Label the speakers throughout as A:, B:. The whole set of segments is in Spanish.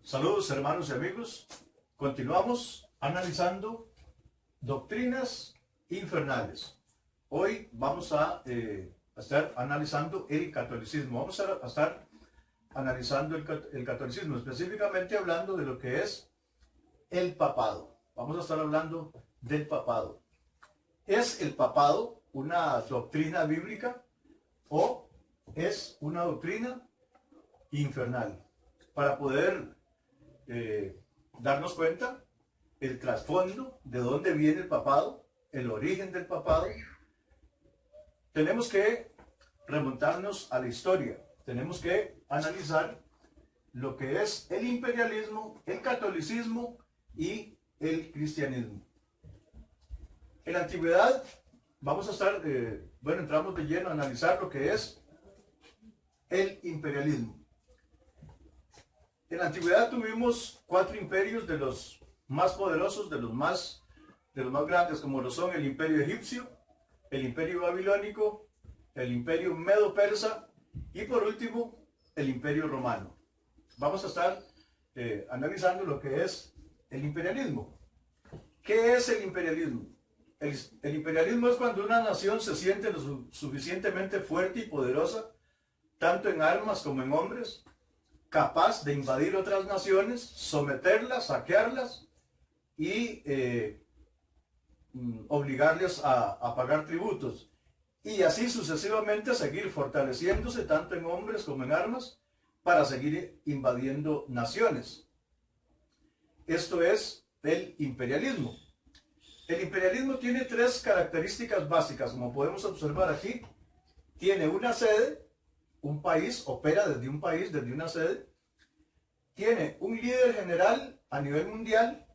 A: Saludos hermanos y amigos, continuamos analizando doctrinas infernales. Hoy vamos a estar analizando el catolicismo, vamos a estar analizando el catolicismo, específicamente hablando de lo que es el papado. Vamos a estar hablando del papado. ¿Es el papado una doctrina bíblica o es una doctrina infernal? Para poder darnos cuenta el trasfondo de dónde viene el papado, el origen del papado, tenemos que remontarnos a la historia, tenemos que analizar lo que es el imperialismo, el catolicismo y el cristianismo. En la antigüedad vamos a estar, entramos de lleno a analizar lo que es el imperialismo. En la antigüedad tuvimos 4 imperios de los más poderosos, de los más grandes, como lo son el imperio egipcio, el imperio babilónico, el imperio medo-persa y por último el imperio romano. Vamos a estar analizando lo que es el imperialismo. ¿Qué es el imperialismo? El imperialismo es cuando una nación se siente lo suficientemente fuerte y poderosa, tanto en armas como en hombres, capaz de invadir otras naciones, someterlas, saquearlas y obligarles a pagar tributos. Y así sucesivamente seguir fortaleciéndose tanto en hombres como en armas para seguir invadiendo naciones. Esto es el imperialismo. El imperialismo tiene 3 características básicas, como podemos observar aquí. Tiene una sede. Un país opera desde un país, desde una sede, tiene un líder general a nivel mundial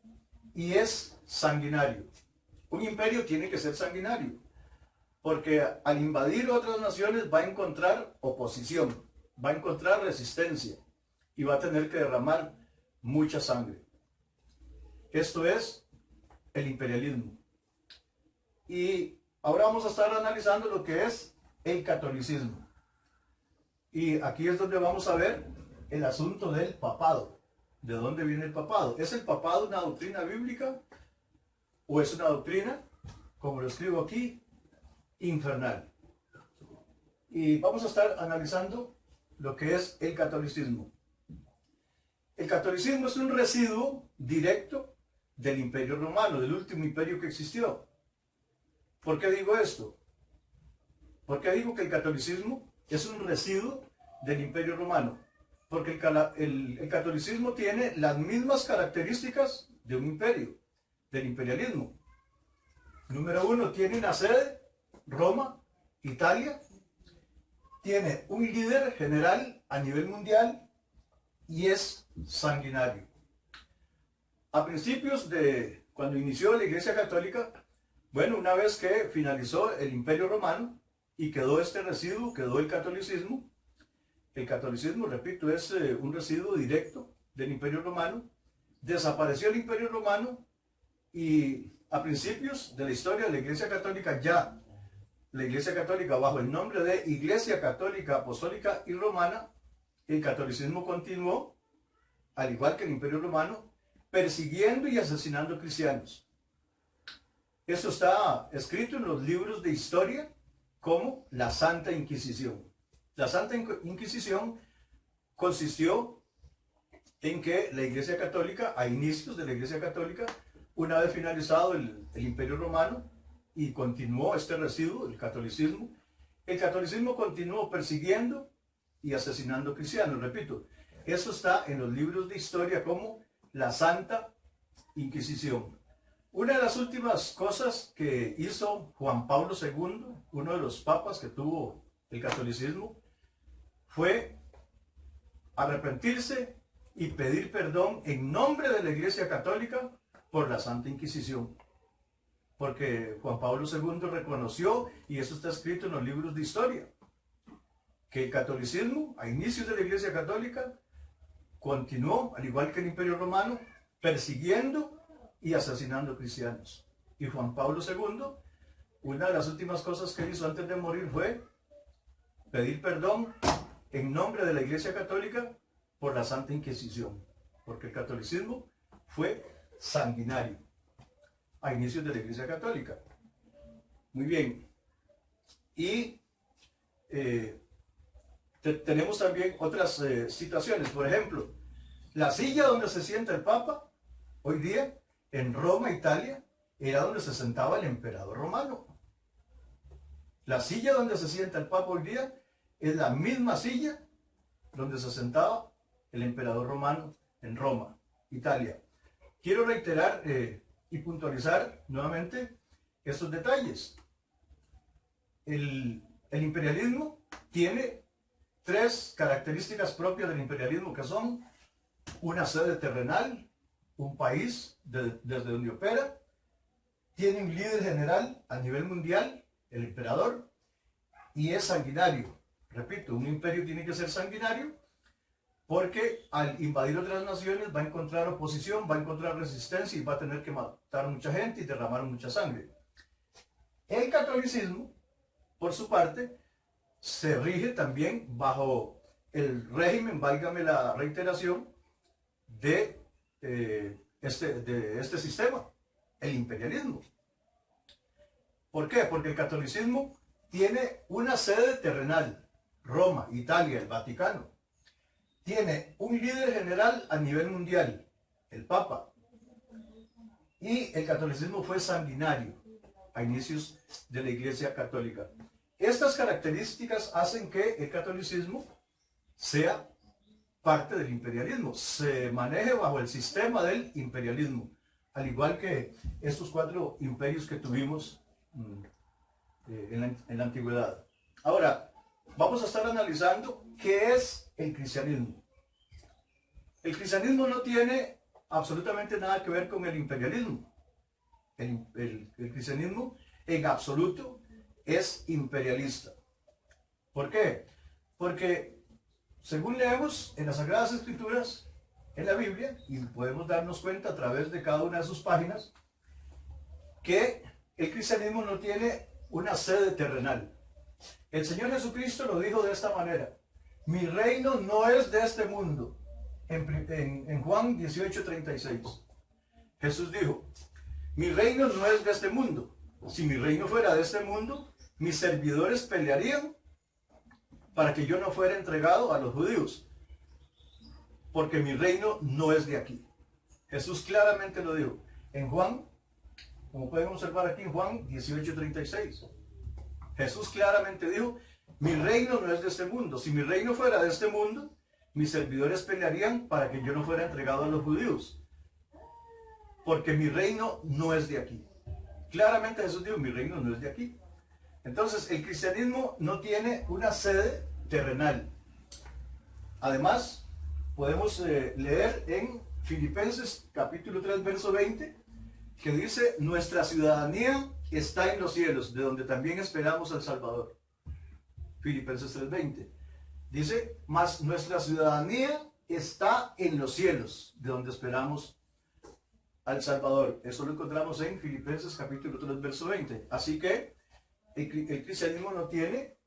A: y es sanguinario. Un imperio tiene que ser sanguinario, porque al invadir otras naciones va a encontrar oposición, va a encontrar resistencia y va a tener que derramar mucha sangre. Esto es el imperialismo. Y ahora vamos a estar analizando lo que es el catolicismo. Y aquí es donde vamos a ver el asunto del papado. ¿De dónde viene el papado? ¿Es el papado una doctrina bíblica o es una doctrina, como lo escribo aquí, infernal? Y vamos a estar analizando lo que es el catolicismo. El catolicismo es un residuo directo del imperio romano, del último imperio que existió. ¿Por qué digo esto? ¿Por qué digo que el catolicismo es un residuo del imperio romano? Porque el catolicismo tiene las mismas características de un imperio, del imperialismo. Número 1, tiene una sede, Roma, Italia. Tiene un líder general a nivel mundial y es sanguinario. A principios de cuando inició la Iglesia Católica, una vez que finalizó el imperio romano y quedó este residuo, quedó el catolicismo. El catolicismo, repito, es un residuo directo del imperio romano. Desapareció el imperio romano y a principios de la historia de la Iglesia Católica, ya la Iglesia Católica bajo el nombre de Iglesia Católica Apostólica y Romana, el catolicismo continuó, al igual que el imperio romano, persiguiendo y asesinando cristianos. Esto está escrito en los libros de historia como la Santa Inquisición. La Santa Inquisición consistió en que la Iglesia Católica, a inicios de la Iglesia Católica, una vez finalizado el Imperio Romano y continuó este residuo, el catolicismo continuó persiguiendo y asesinando cristianos. Repito, eso está en los libros de historia como la Santa Inquisición. Una de las últimas cosas que hizo Juan Pablo II, uno de los papas que tuvo el catolicismo, fue arrepentirse y pedir perdón en nombre de la Iglesia Católica por la Santa Inquisición. Porque Juan Pablo II reconoció, y eso está escrito en los libros de historia, que el catolicismo, a inicios de la Iglesia Católica, continuó, al igual que el Imperio Romano, persiguiendo y asesinando cristianos. Y Juan Pablo II, una de las últimas cosas que hizo antes de morir fue pedir perdón en nombre de la Iglesia Católica por la Santa Inquisición. porque el catolicismo fue sanguinario a inicios de la Iglesia Católica. Muy bien. Y tenemos también otras situaciones. Por ejemplo, la silla donde se sienta el Papa hoy día en Roma, Italia, era donde se sentaba el emperador romano. La silla donde se sienta el Papa hoy día es la misma silla donde se sentaba el emperador romano en Roma, Italia. Quiero reiterar y puntualizar nuevamente estos detalles. El imperialismo tiene tres características propias del imperialismo, que son una sede terrenal, un país desde donde opera, tiene un líder general a nivel mundial, el emperador, y es sanguinario. Repito, un imperio tiene que ser sanguinario porque al invadir otras naciones va a encontrar oposición, va a encontrar resistencia y va a tener que matar mucha gente y derramar mucha sangre. El catolicismo, por su parte, se rige también bajo el régimen, válgame la reiteración, de este sistema, el imperialismo. ¿Por qué? Porque el catolicismo tiene una sede terrenal, Roma, Italia, el Vaticano. Tiene un líder general a nivel mundial, el Papa. Y el catolicismo fue sanguinario a inicios de la Iglesia Católica. Estas características hacen que el catolicismo sea parte del imperialismo, se maneje bajo el sistema del imperialismo, al igual que estos cuatro imperios que tuvimos en la antigüedad. Ahora, vamos a estar analizando qué es el cristianismo. El cristianismo no tiene absolutamente nada que ver con el imperialismo. El cristianismo en absoluto es imperialista. ¿Por qué? Porque según leemos en las Sagradas Escrituras, en la Biblia, y podemos darnos cuenta a través de cada una de sus páginas, que el cristianismo no tiene una sede terrenal. El Señor Jesucristo lo dijo de esta manera: mi reino no es de este mundo. En Juan 18:36. Jesús dijo: mi reino no es de este mundo. Si mi reino fuera de este mundo, mis servidores pelearían para que yo no fuera entregado a los judíos, porque mi reino no es de aquí. Jesús claramente lo dijo en Juan, como pueden observar aquí en Juan 18:36. Jesús claramente dijo: mi reino no es de este mundo. Si mi reino fuera de este mundo, mis servidores pelearían para que yo no fuera entregado a los judíos, porque mi reino no es de aquí. Claramente Jesús dijo: mi reino no es de aquí. Entonces, el cristianismo no tiene una sede terrenal. Además, podemos leer en Filipenses capítulo 3, verso 20, que dice: nuestra ciudadanía está en los cielos, de donde también esperamos al Salvador. Filipenses 3:20. Dice: mas nuestra ciudadanía está en los cielos, de donde esperamos al Salvador. Eso lo encontramos en Filipenses capítulo 3, verso 20. Así que el cristianismo no tiene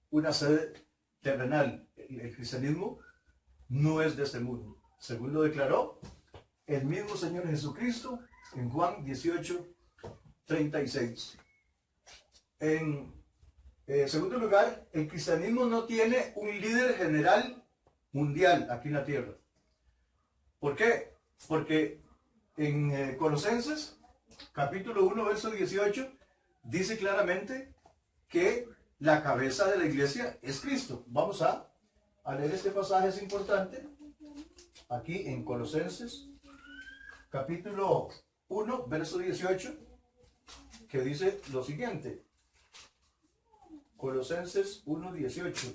A: una sede terrenal. El cristianismo no es de este mundo, según lo declaró el mismo Señor Jesucristo en Juan 18:36. En segundo lugar, el cristianismo no tiene un líder general mundial aquí en la tierra. ¿Por qué? Porque en Colosenses capítulo 1, verso 18, dice claramente que la cabeza de la iglesia es Cristo. Vamos a leer este pasaje, es importante, aquí en Colosenses capítulo 1, verso 18, que dice lo siguiente. Colosenses 1, 18.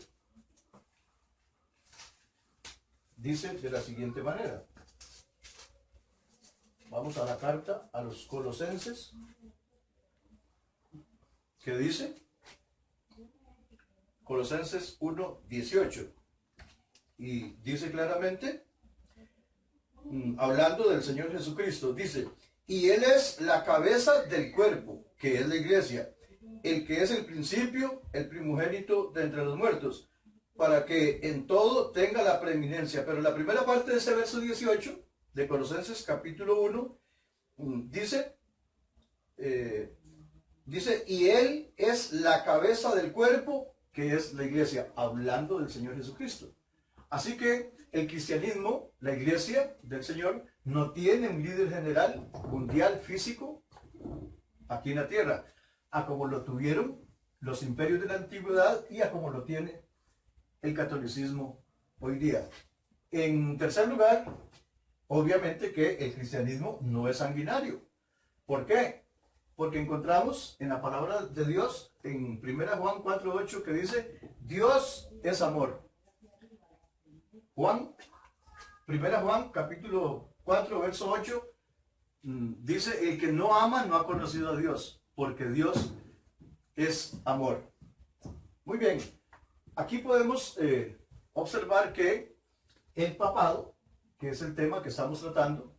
A: Dice de la siguiente manera. Vamos a la carta a los Colosenses, que dice, Colosenses 1, 18, y dice claramente, hablando del Señor Jesucristo, dice: y Él es la cabeza del cuerpo, que es la iglesia, el que es el principio, el primogénito de entre los muertos, para que en todo tenga la preeminencia. Pero la primera parte de ese verso 18 de Colosenses capítulo 1 dice, y Él es la cabeza del cuerpo, que es la iglesia, hablando del Señor Jesucristo. Así que el cristianismo, la iglesia del Señor, no tiene un líder general, mundial, físico, aquí en la tierra, a como lo tuvieron los imperios de la antigüedad y a como lo tiene el catolicismo hoy día. En tercer lugar, obviamente que el cristianismo no es sanguinario. ¿Por qué? Porque encontramos en la palabra de Dios, en 1 Juan 4:8, que dice, Dios es amor. 1 Juan capítulo 4, verso 8, dice, el que no ama no ha conocido a Dios, porque Dios es amor. Muy bien, aquí podemos observar que el papado, que es el tema que estamos tratando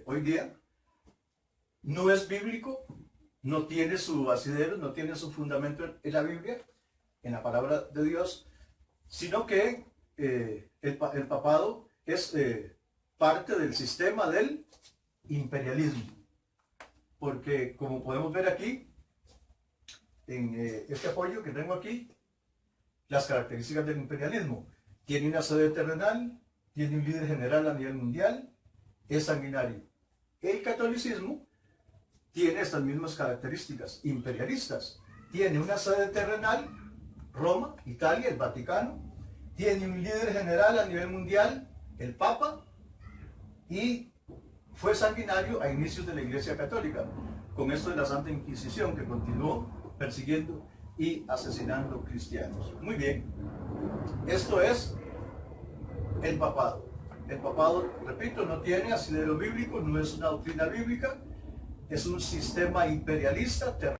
A: hoy día, no es bíblico, no tiene su asidero, no tiene su fundamento en la Biblia, en la palabra de Dios, sino que el papado es parte del sistema del imperialismo. Porque como podemos ver aquí, en este apoyo que tengo aquí, las características del imperialismo: tiene una sede terrenal, tiene un líder general a nivel mundial, es sanguinario. El catolicismo tiene estas mismas características imperialistas. Tiene una sede terrenal, Roma, Italia, el Vaticano. Tiene un líder general a nivel mundial, el Papa. Y fue sanguinario a inicios de la Iglesia Católica, con esto de la Santa Inquisición, que continuó persiguiendo y asesinando cristianos. Muy bien, esto es el papado. El papado, repito, no tiene asidero bíblico, no es una doctrina bíblica, es un sistema imperialista,